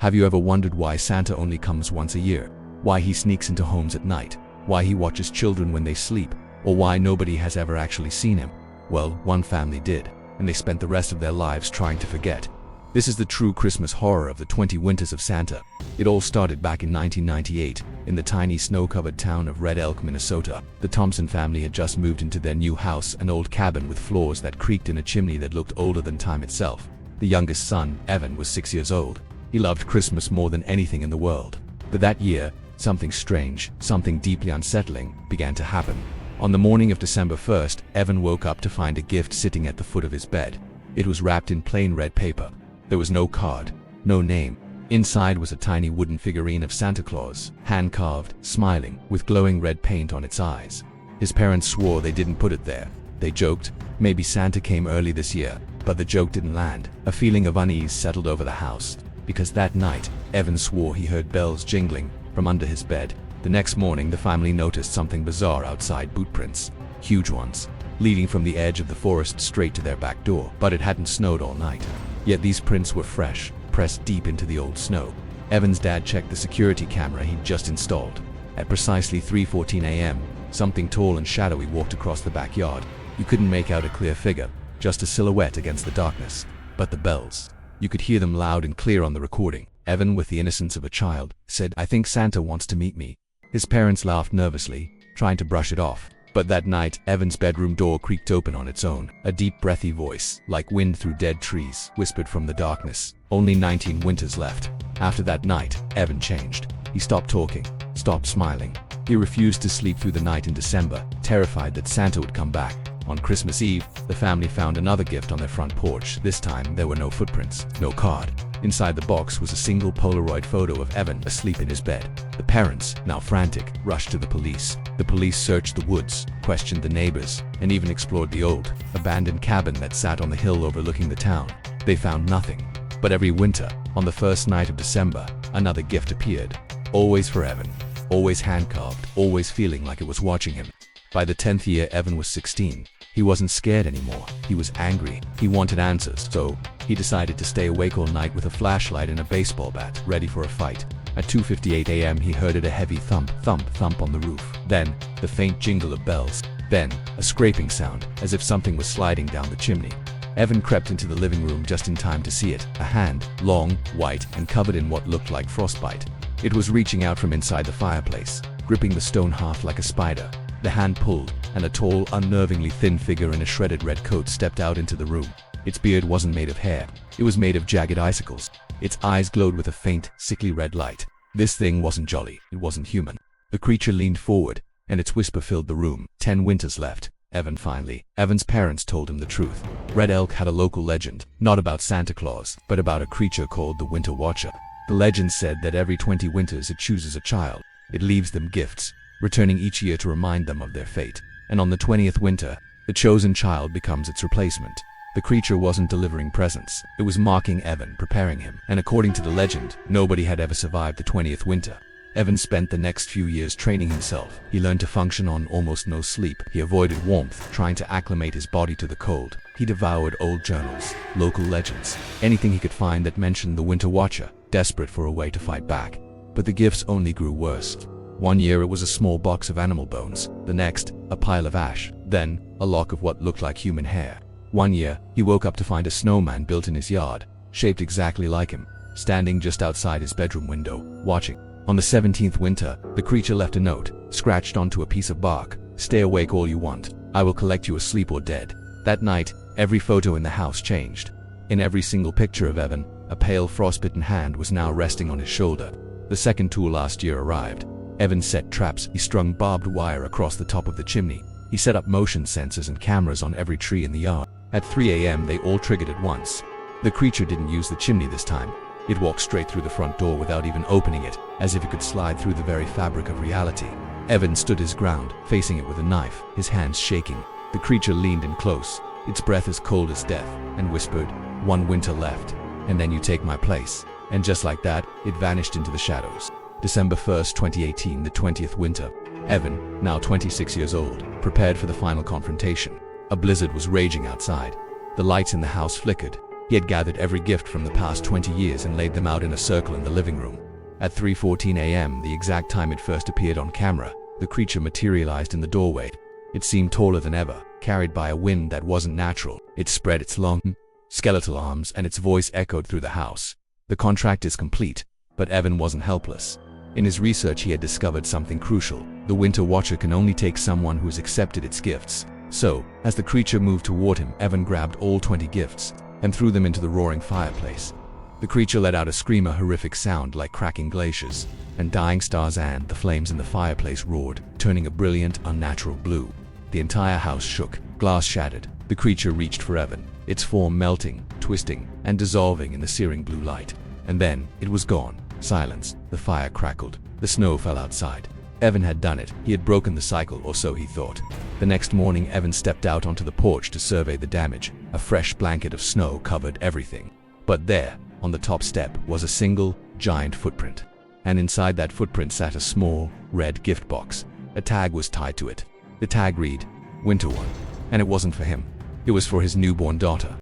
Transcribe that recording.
Have you ever wondered why Santa only comes once a year? Why he sneaks into homes at night? Why he watches children when they sleep? Or why nobody has ever actually seen him? Well, one family did, and they spent the rest of their lives trying to forget. This is the true Christmas horror of the 20 Winters of Santa. It all started back in 1998, in the tiny snow-covered town of Red Elk, Minnesota. The Thompson family had just moved into their new house, an old cabin with floors that creaked in a chimney that looked older than time itself. The youngest son, Evan, was 6 years old. He loved Christmas more than anything in the world. But that year, something strange, something deeply unsettling, began to happen. On the morning of December 1st, Evan woke up to find a gift sitting at the foot of his bed. It was wrapped in plain red paper. There was no card, no name. Inside was a tiny wooden figurine of Santa Claus, hand-carved, smiling, with glowing red paint on its eyes. His parents swore they didn't put it there. They joked, maybe Santa came early this year, but the joke didn't land. A feeling of unease settled over the house, because that night, Evan swore he heard bells jingling from under his bed. The next morning, the family noticed something bizarre outside: boot prints, huge ones, leading from the edge of the forest straight to their back door. But it hadn't snowed all night. Yet these prints were fresh, pressed deep into the old snow. Evan's dad checked the security camera he'd just installed. At precisely 3:14 a.m., something tall and shadowy walked across the backyard. You couldn't make out a clear figure, just a silhouette against the darkness. But the bells, you could hear them loud and clear on the recording. Evan, with the innocence of a child, said, "I think Santa wants to meet me." His parents laughed nervously, trying to brush it off. But that night, Evan's bedroom door creaked open on its own. A deep, breathy voice, like wind through dead trees, whispered from the darkness, "Only 19 winters left." After that night, Evan changed. He stopped talking, stopped smiling. He refused to sleep through the night in December, terrified that Santa would come back. On Christmas Eve, the family found another gift on their front porch. This time, there were no footprints, no card. Inside the box was a single Polaroid photo of Evan asleep in his bed. The parents, now frantic, rushed to the police. The police searched the woods, questioned the neighbors, and even explored the old, abandoned cabin that sat on the hill overlooking the town. They found nothing. But every winter, on the first night of December, another gift appeared. Always for Evan. Always hand-carved, always feeling like it was watching him. By the 10th year, Evan was 16. He wasn't scared anymore. He was angry. He wanted answers. So, he decided to stay awake all night with a flashlight and a baseball bat, ready for a fight. At 2:58 a.m. he heard a heavy thump, thump, thump on the roof. Then, the faint jingle of bells. Then, a scraping sound, as if something was sliding down the chimney. Evan crept into the living room just in time to see it. A hand, long, white, and covered in what looked like frostbite. It was reaching out from inside the fireplace, gripping the stone hearth like a spider. The hand pulled, and a tall, unnervingly thin figure in a shredded red coat stepped out into the room. Its beard wasn't made of hair. It was made of jagged icicles. Its eyes glowed with a faint, sickly red light. This thing wasn't jolly. It wasn't human. The creature leaned forward, and its whisper filled the room. 10 winters left. Evan finally. Evan's parents told him the truth. Red Elk had a local legend, not about Santa Claus, but about a creature called the Winter Watcher. The legend said that every 20 winters it chooses a child. It leaves them gifts, returning each year to remind them of their fate. And on the 20th winter, the chosen child becomes its replacement. The creature wasn't delivering presents. It was mocking Evan, preparing him. And according to the legend, nobody had ever survived the 20th winter. Evan spent the next few years training himself. He learned to function on almost no sleep. He avoided warmth, trying to acclimate his body to the cold. He devoured old journals, local legends, anything he could find that mentioned the Winter Watcher, desperate for a way to fight back. But the gifts only grew worse. One year it was a small box of animal bones, the next, a pile of ash, then, a lock of what looked like human hair. One year, he woke up to find a snowman built in his yard, shaped exactly like him, standing just outside his bedroom window, watching. On the 17th winter, the creature left a note, scratched onto a piece of bark: "Stay awake all you want. I will collect you asleep or dead." That night, every photo in the house changed. In every single picture of Evan, a pale frostbitten hand was now resting on his shoulder. The second tool last year arrived. Evan set traps. He strung barbed wire across the top of the chimney. He set up motion sensors and cameras on every tree in the yard. At 3 a.m. they all triggered at once. The creature didn't use the chimney this time. It walked straight through the front door without even opening it, as if it could slide through the very fabric of reality. Evan stood his ground, facing it with a knife, his hands shaking. The creature leaned in close, its breath as cold as death, and whispered, "One winter left, and then you take my place." And just like that, it vanished into the shadows. December 1st, 2018, the 20th winter. Evan, now 26 years old, prepared for the final confrontation. A blizzard was raging outside. The lights in the house flickered. He had gathered every gift from the past 20 years and laid them out in a circle in the living room. At 3:14 a.m., the exact time it first appeared on camera, the creature materialized in the doorway. It seemed taller than ever, carried by a wind that wasn't natural. It spread its long, skeletal arms and its voice echoed through the house. The contract is complete, but Evan wasn't helpless. In his research, he had discovered something crucial. The Winter Watcher can only take someone who has accepted its gifts. So, as the creature moved toward him, Evan grabbed all 20 gifts and threw them into the roaring fireplace. The creature let out a scream, a horrific sound like cracking glaciers and dying stars, and the flames in the fireplace roared, turning a brilliant, unnatural blue. The entire house shook, glass shattered. The creature reached for Evan, its form melting, twisting, and dissolving in the searing blue light. And then, it was gone. Silence. The fire crackled. The snow fell outside. Evan had done it. He had broken the cycle, or so he thought. The next morning, Evan stepped out onto the porch to survey the damage. A fresh blanket of snow covered everything. But there, on the top step, was a single, giant footprint. And inside that footprint sat a small, red gift box. A tag was tied to it. The tag read, Winter One. And it wasn't for him. It was for his newborn daughter.